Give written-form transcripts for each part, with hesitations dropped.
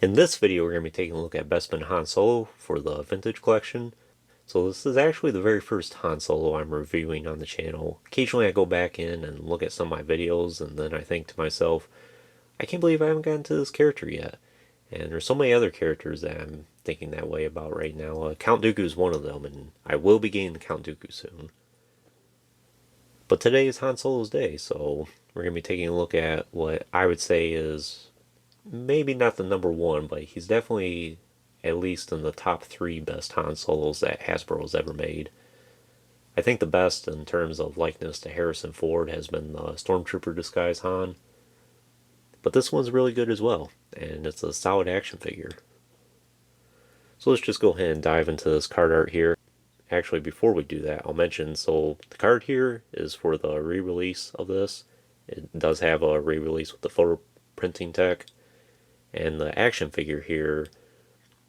In this video, we're going to be taking a look at Bespin Han Solo for the vintage collection. So this is actually the very first Han Solo I'm reviewing on the channel. Occasionally I go back in and look at some of my videos, and then I think to myself, I can't believe I haven't gotten to this character yet. And there's so many other characters that I'm thinking that way about right now. Count Dooku is one of them, and I will be getting the Count Dooku soon. But today is Han Solo's day, so we're going to be taking a look at what I would say is maybe not the number one, but he's definitely at least in the top 3 best Han Solos that Hasbro has ever made. I think the best in terms of likeness to Harrison Ford has been the Stormtrooper disguise Han. But this one's really good as well, and it's a solid action figure. So let's just go ahead and dive into this card art here. Actually, before we do that, I'll mention, so the card here is for the re-release of this. It does have a re-release with the photo printing tech. And the action figure here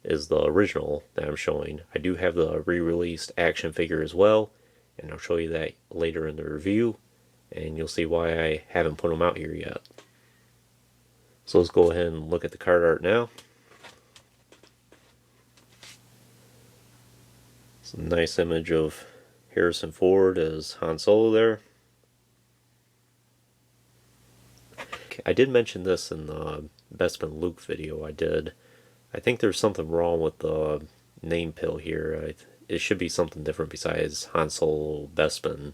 is the original that I'm showing. I do have the re-released action figure as well, and I'll show you that later in the review, and you'll see why I haven't put them out here yet. So let's go ahead and look at the card art now. It's a nice image of Harrison Ford as Han Solo there. I did mention this in the Bespin Luke video I did. I think there's something wrong with the name pill here. It should be something different besides Han Solo Bespin.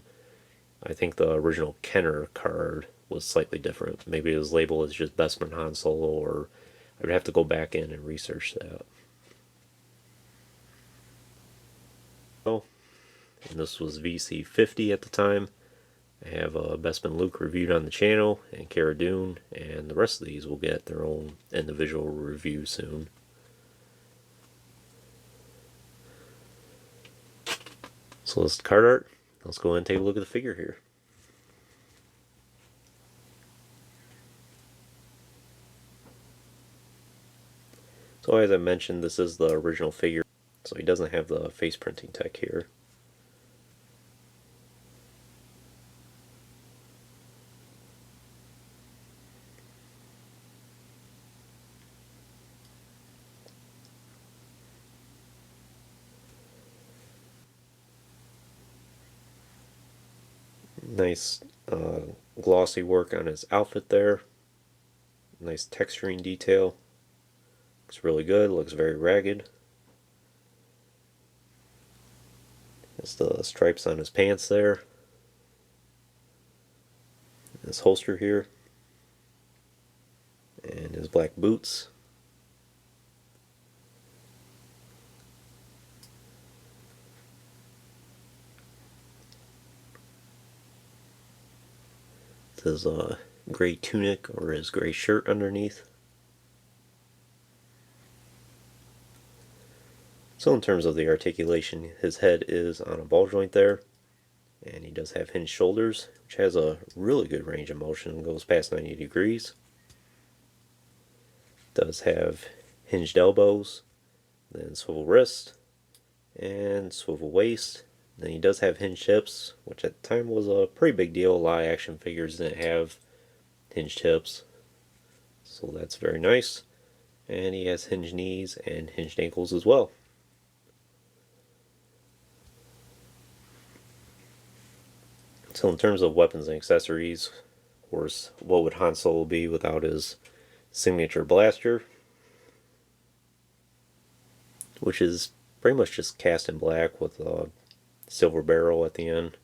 I think the original Kenner card was slightly different. Maybe it was labeled as just Bespin Han Solo, or I would have to go back in and research that. Oh, and this was VC 50 at the time. I have Bespin Luke reviewed on the channel, and Cara Dune, and the rest of these will get their own individual review soon. So this is the card art. Let's go ahead and take a look at the figure here. So as I mentioned, this is the original figure, so he doesn't have the face printing tech here. Nice glossy work on his outfit there. Nice texturing detail. Looks really good, looks very ragged. There's the stripes on his pants there. His holster here. And his black boots. His gray tunic or his gray shirt underneath. So in terms of the articulation, his head is on a ball joint there, and he does have hinged shoulders, which has a really good range of motion, goes past 90 degrees. Does have hinged elbows, then swivel wrist, and swivel waist. Then he does have hinged hips, which at the time was a pretty big deal. A lot of action figures didn't have hinged hips, so that's very nice. And he has hinged knees and hinged ankles as well. So in terms of weapons and accessories, of course, what would Han Solo be without his signature blaster, which is pretty much just cast in black with a silver barrel at the end.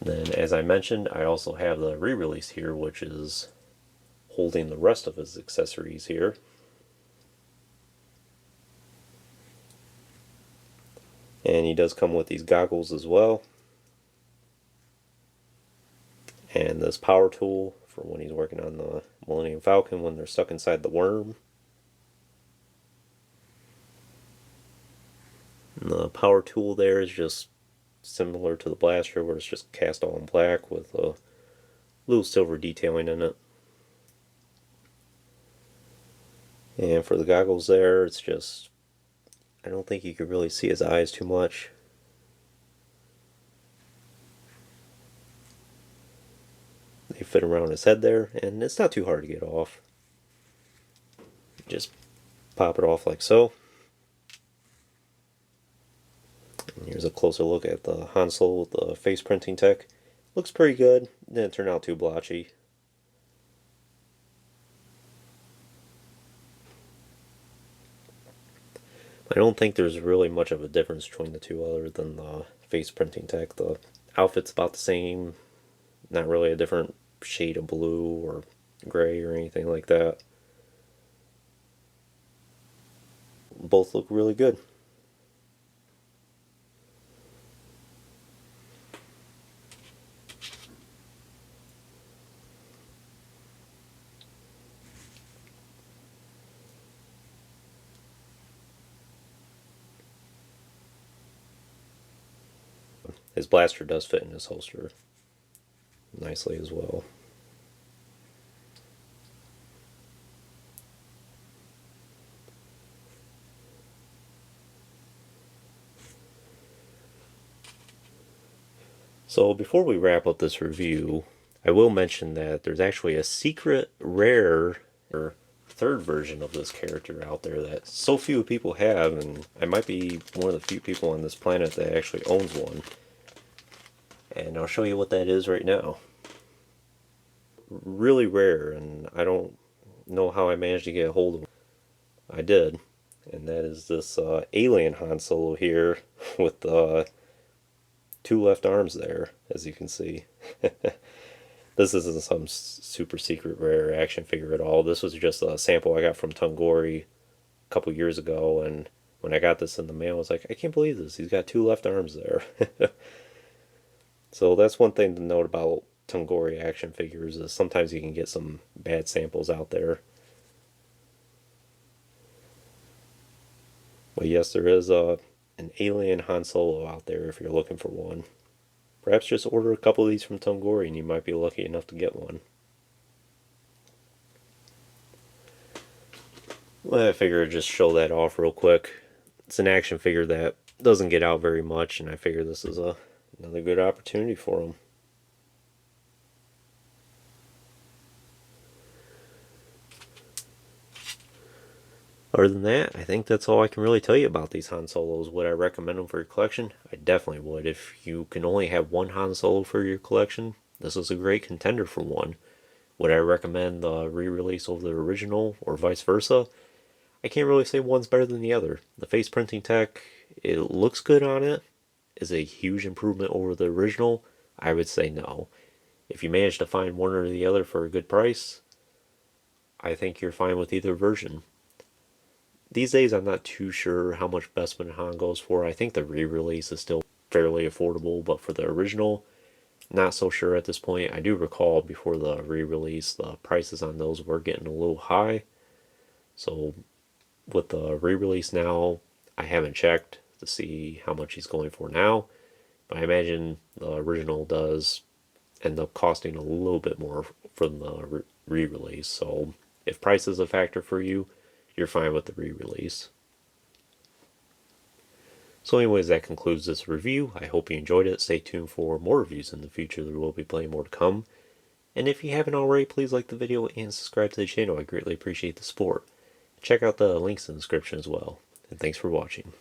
Then, as I mentioned, I also have the re-release here, which is holding the rest of his accessories here. And he does come with these goggles as well. And this power tool for when he's working on the Millennium Falcon when they're stuck inside the worm. And the power tool there is just similar to the blaster, where it's just cast all in black with a little silver detailing in it. And for the goggles there, it's just, I don't think you could really see his eyes too much. can fit around his head there, and it's not too hard to get off. Just pop it off like so. And here's a closer look at the Han Solo with the face printing tech. Looks pretty good. Didn't turn out too blotchy. I don't think there's really much of a difference between the two other than the face printing tech. The outfit's about the same. Not really a different shade of blue or gray or anything like that. Both look really good. His blaster does fit in his holster nicely as well. So before we wrap up this review, I will mention that there's actually a secret rare or third version of this character out there that so few people have, and I might be one of the few people on this planet that actually owns one. And I'll show you what that is right now. Really rare, and I don't know how I managed to get a hold of it. I did, and that is this alien Han Solo here with two left arms there, as you can see. This isn't some super secret rare action figure at all. This was just a sample I got from Tungori a couple years ago, and when I got this in the mail, I was like, I can't believe this. He's got two left arms there. So that's one thing to note about Tungori action figures, is sometimes you can get some bad samples out there. But yes, there is an alien Han Solo out there if you're looking for one. Perhaps just order a couple of these from Tungori and you might be lucky enough to get one. Well, I figured I'd just show that off real quick. It's an action figure that doesn't get out very much, and I figure this is another good opportunity for them. Other than that, I think that's all I can really tell you about these Han Solos. Would I recommend them for your collection? I definitely would. If you can only have one Han Solo for your collection, this is a great contender for one. Would I recommend the re-release over the original, or vice versa? I can't really say one's better than the other. The face printing tech, it looks good on it. Is a huge improvement over the original? I would say no. If you manage to find one or the other for a good price, I think you're fine with either version. These days I'm not too sure how much Bespin Han goes for. I think the re-release is still fairly affordable, but for the original, not so sure at this point. I do recall before the re-release the prices on those were getting a little high. So with the re-release now, I haven't checked to see how much he's going for now, but I imagine the original does end up costing a little bit more from the re-release. So if price is a factor for you, you're fine with the re-release. So anyways, that concludes this review. I hope you enjoyed it. Stay tuned for more reviews in the future. There will be plenty more to come. And if you haven't already, please like the video and subscribe to the channel. I greatly appreciate the support. Check out the links in the description as well. And thanks for watching.